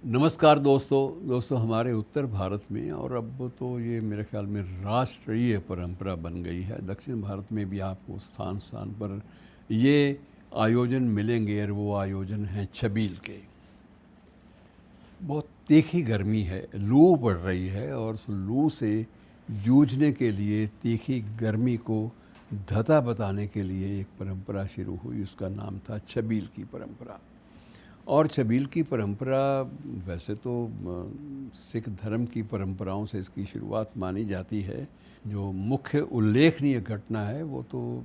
नमस्कार दोस्तों हमारे उत्तर भारत में और अब तो ये मेरे ख्याल में राष्ट्रीय परंपरा बन गई है। दक्षिण भारत में भी आपको स्थान स्थान पर ये आयोजन मिलेंगे और वो आयोजन हैं छबील के। बहुत तीखी गर्मी है, लू पड़ रही है और उस लू से जूझने के लिए तीखी गर्मी को धता बताने के लिए एक परंपरा शुरू हुई। उसका नाम था छबील की परंपरा। और छबील की परंपरा वैसे तो सिख धर्म की परंपराओं से इसकी शुरुआत मानी जाती है। जो मुख्य उल्लेखनीय घटना है वो तो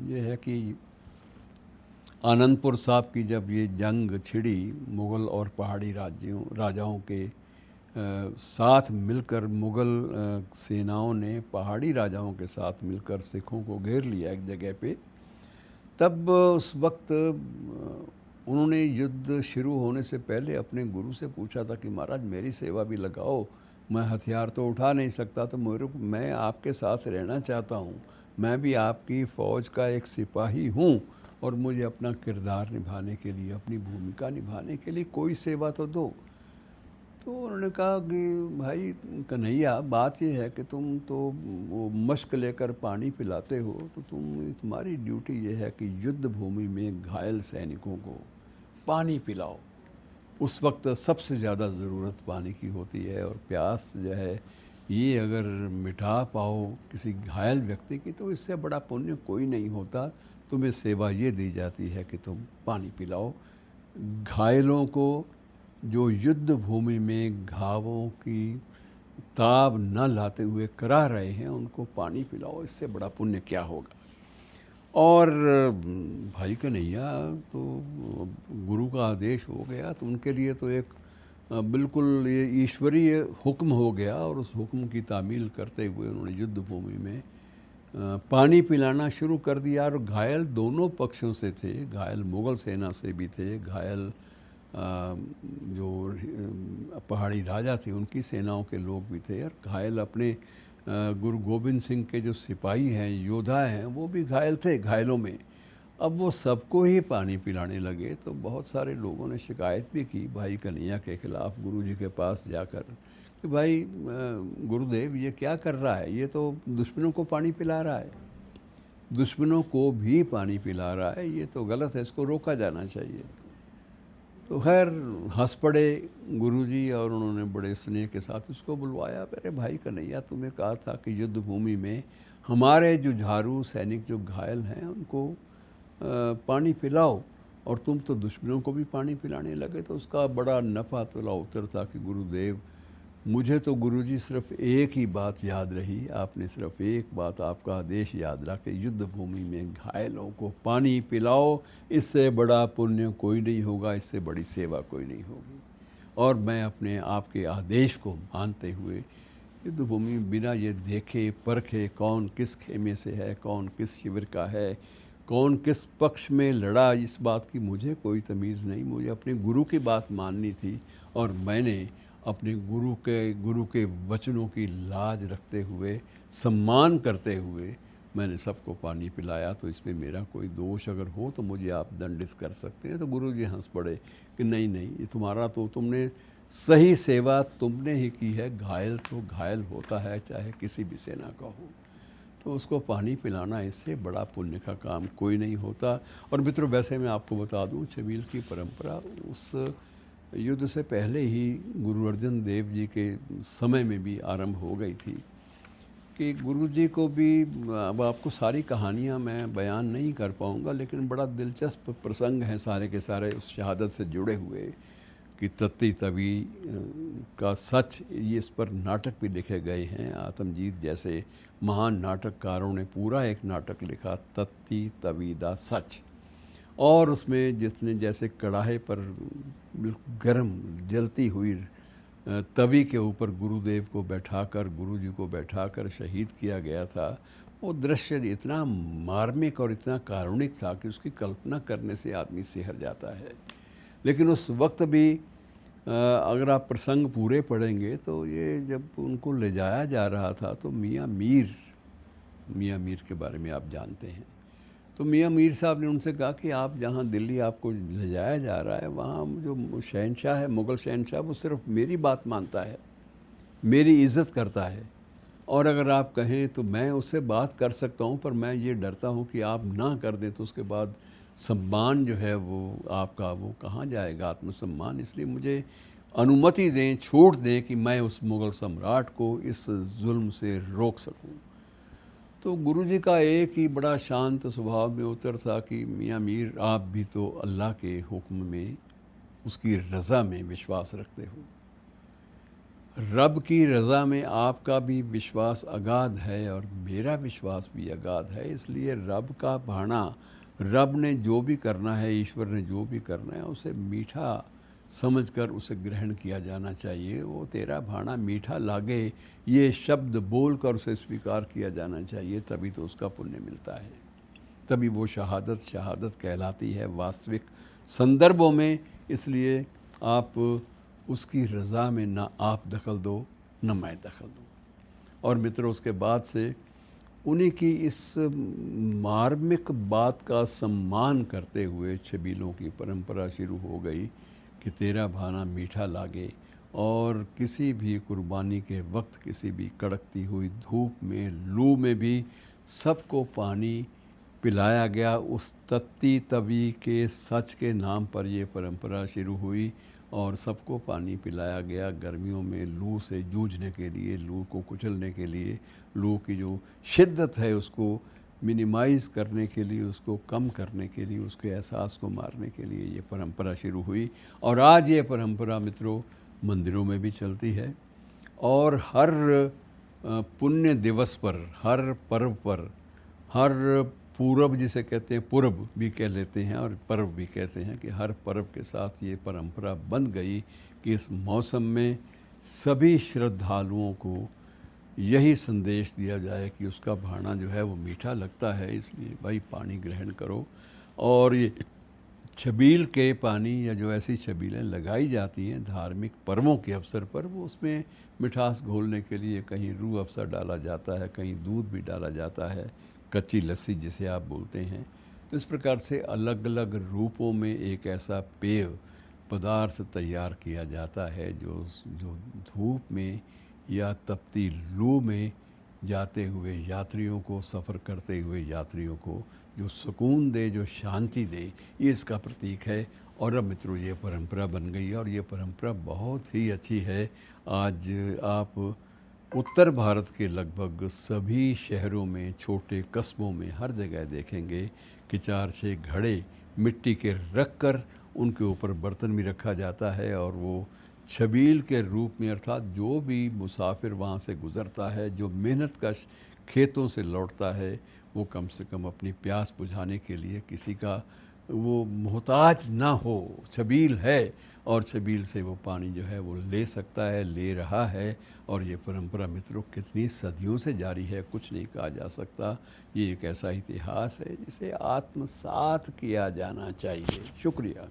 ये है कि आनंदपुर साहब की जब ये जंग छिड़ी मुग़ल और पहाड़ी राजाओं के साथ मिलकर मुग़ल सेनाओं ने पहाड़ी राजाओं के साथ मिलकर सिखों को घेर लिया एक जगह पे। तब उस वक्त उन्होंने युद्ध शुरू होने से पहले अपने गुरु से पूछा था कि महाराज मेरी सेवा भी लगाओ, मैं हथियार तो उठा नहीं सकता, तो मैं आपके साथ रहना चाहता हूँ, मैं भी आपकी फ़ौज का एक सिपाही हूँ और मुझे अपना किरदार निभाने के लिए, अपनी भूमिका निभाने के लिए कोई सेवा तो दो। तो उन्होंने कहा कि भाई कन्हैया, बात ये है कि तुम तो वो मश्क लेकर पानी पिलाते हो, तो तुम्हारी ड्यूटी ये है कि युद्ध भूमि में घायल सैनिकों को पानी पिलाओ। उस वक्त सबसे ज़्यादा ज़रूरत पानी की होती है और प्यास जो है ये अगर मिटा पाओ किसी घायल व्यक्ति की तो इससे बड़ा पुण्य कोई नहीं होता। तुम्हें सेवा ये दी जाती है कि तुम पानी पिलाओ घायलों को, जो युद्ध भूमि में घावों की ताब न लाते हुए करा रहे हैं, उनको पानी पिलाओ, इससे बड़ा पुण्य क्या होगा। और भाई कन्हैया तो गुरु का आदेश हो गया तो उनके लिए तो एक बिल्कुल ये ईश्वरीय हुक्म हो गया और उस हुक्म की तामील करते हुए उन्होंने युद्ध भूमि में पानी पिलाना शुरू कर दिया। और घायल दोनों पक्षों से थे, घायल मुग़ल सेना से भी थे, घायल जो पहाड़ी राजा थे उनकी सेनाओं के लोग भी थे, और घायल अपने गुरु गोविंद सिंह के जो सिपाही हैं, योद्धा हैं, वो भी घायल थे घायलों में। अब वो सबको ही पानी पिलाने लगे तो बहुत सारे लोगों ने शिकायत भी की भाई कन्हैया के ख़िलाफ़ गुरु जी के पास जाकर कि भाई गुरुदेव ये क्या कर रहा है, ये तो दुश्मनों को पानी पिला रहा है, दुश्मनों को भी पानी पिला रहा है, ये तो गलत है, इसको रोका जाना चाहिए। तो खैर हंस पड़े गुरुजी और उन्होंने बड़े स्नेह के साथ उसको बुलवाया। अरे भाई कन्हैया, तुम्हें कहा था कि युद्ध भूमि में हमारे जुझारू सैनिक जो घायल हैं उनको पानी पिलाओ, और तुम तो दुश्मनों को भी पानी पिलाने लगे। तो उसका बड़ा नफा तुला उत्तर था कि गुरुदेव, मुझे तो गुरुजी सिर्फ एक ही बात याद रही, आपने सिर्फ एक बात, आपका आदेश याद रहा कि युद्ध भूमि में घायलों को पानी पिलाओ, इससे बड़ा पुण्य कोई नहीं होगा, इससे बड़ी सेवा कोई नहीं होगी। और मैं अपने आपके आदेश को मानते हुए युद्ध भूमि बिना ये देखे परखे कौन किस खेमे से है, कौन किस शिविर का है, कौन किस पक्ष में लड़ा, इस बात की मुझे कोई तमीज़ नहीं। मुझे अपने गुरु की बात माननी थी और मैंने अपने गुरु के वचनों की लाज रखते हुए, सम्मान करते हुए मैंने सबको पानी पिलाया। तो इसमें मेरा कोई दोष अगर हो तो मुझे आप दंडित कर सकते हैं। तो गुरु जी हंस पड़े कि नहीं नहीं, ये तुम्हारा तो, तुमने सही सेवा तुमने ही की है, घायल तो घायल होता है चाहे किसी भी सेना का हो, तो उसको पानी पिलाना, इससे बड़ा पुण्य का काम कोई नहीं होता। और मित्रों, वैसे मैं आपको बता दूं, छबील की परंपरा उस युद्ध से पहले ही गुरु अर्जन देव जी के समय में भी आरंभ हो गई थी कि गुरु जी को भी, अब आपको सारी कहानियाँ मैं बयान नहीं कर पाऊँगा, लेकिन बड़ा दिलचस्प प्रसंग हैं सारे के सारे उस शहादत से जुड़े हुए कि तत्ती तवी का सच, ये इस पर नाटक भी लिखे गए हैं। आत्मजीत जैसे महान नाटककारों ने पूरा एक नाटक लिखा, तत्ती तवी दा सच। और उसमें जितने जैसे कढ़ाई पर बिल्कुल गर्म जलती हुई तवी के ऊपर गुरुदेव को बैठाकर, गुरुजी को बैठाकर शहीद किया गया था, वो दृश्य इतना मार्मिक और इतना कारुणिक था कि उसकी कल्पना करने से आदमी सिहर जाता है। लेकिन उस वक्त भी अगर आप प्रसंग पूरे पढ़ेंगे तो ये जब उनको ले जाया जा रहा था तो मियाँ मीर के बारे में आप जानते हैं। तो मियाँ मीर साहब ने उनसे कहा कि आप जहाँ दिल्ली आपको ले जाया जा रहा है, वहाँ जो शहनशाह है, मुग़ल शहनशाह, वो सिर्फ मेरी बात मानता है, मेरी इज़्ज़त करता है, और अगर आप कहें तो मैं उससे बात कर सकता हूँ, पर मैं ये डरता हूँ कि आप ना कर दें तो उसके बाद सम्मान जो है वो आपका वो कहाँ जाएगा, आत्मसम्मान। इसलिए मुझे अनुमति दें, छूट दें कि मैं उस मुग़ल सम्राट को इस जुल्म से रोक सकूँ। तो गुरुजी का एक ही बड़ा शांत स्वभाव में उत्तर था कि मियाँ मीर, आप भी तो अल्लाह के हुक्म में, उसकी रज़ा में विश्वास रखते हो। रब की रज़ा में आपका भी विश्वास अगाध है और मेरा विश्वास भी अगाध है, इसलिए रब का भाना, रब ने जो भी करना है, ईश्वर ने जो भी करना है, उसे मीठा समझकर उसे ग्रहण किया जाना चाहिए। वो तेरा भाना मीठा लागे, ये शब्द बोलकर उसे स्वीकार किया जाना चाहिए, तभी तो उसका पुण्य मिलता है, तभी वो शहादत शहादत कहलाती है वास्तविक संदर्भों में। इसलिए आप उसकी रज़ा में ना आप दखल दो, न मैं दखल दूँ। और मित्रों, उसके बाद से उन्हीं की इस मार्मिक बात का सम्मान करते हुए छबीलों की परंपरा शुरू हो गई कि तेरा भाना मीठा लागे, और किसी भी कुर्बानी के वक्त, किसी भी कड़कती हुई धूप में, लू में भी सबको पानी पिलाया गया। उस तत्ती तवी के सच के नाम पर ये परंपरा शुरू हुई और सबको पानी पिलाया गया। गर्मियों में लू से जूझने के लिए, लू को कुचलने के लिए, लू की जो शिद्दत है उसको मिनिमाइज़ करने के लिए, उसको कम करने के लिए, उसके एहसास को मारने के लिए ये परंपरा शुरू हुई। और आज ये परंपरा मित्रों मंदिरों में भी चलती है, और हर पुण्य दिवस पर, हर पर्व पर, हर पूरब जिसे कहते हैं, पूरब भी कह लेते हैं और पर्व भी कहते हैं, कि हर पर्व के साथ ये परंपरा बन गई कि इस मौसम में सभी श्रद्धालुओं को यही संदेश दिया जाए कि उसका भाना जो है वो मीठा लगता है, इसलिए भाई पानी ग्रहण करो। और ये छबील के पानी, या जो ऐसी छबीलें लगाई जाती हैं धार्मिक पर्वों के अवसर पर, वो उसमें मिठास घोलने के लिए कहीं रूह अफ़ज़ा डाला जाता है, कहीं दूध भी डाला जाता है, कच्ची लस्सी जिसे आप बोलते हैं। तो इस प्रकार से अलग अलग रूपों में एक ऐसा पेय पदार्थ तैयार किया जाता है जो धूप में या तपती लू में जाते हुए यात्रियों को, सफ़र करते हुए यात्रियों को जो सुकून दे, जो शांति दे, ये इसका प्रतीक है। और अब मित्रों ये परंपरा बन गई है, और ये परंपरा बहुत ही अच्छी है। आज आप उत्तर भारत के लगभग सभी शहरों में, छोटे कस्बों में, हर जगह देखेंगे कि 4-6 घड़े मिट्टी के रख कर उनके ऊपर बर्तन भी रखा जाता है, और वो छबील के रूप में, अर्थात जो भी मुसाफिर वहाँ से गुज़रता है, जो मेहनत कश खेतों से लौटता है, वो कम से कम अपनी प्यास बुझाने के लिए किसी का वो मोहताज ना हो, छबील है, और छबील से वो पानी जो है वो ले सकता है, ले रहा है। और ये परंपरा मित्रों कितनी सदियों से जारी है, कुछ नहीं कहा जा सकता। ये एक ऐसा इतिहास है जिसे आत्मसात किया जाना चाहिए। शुक्रिया।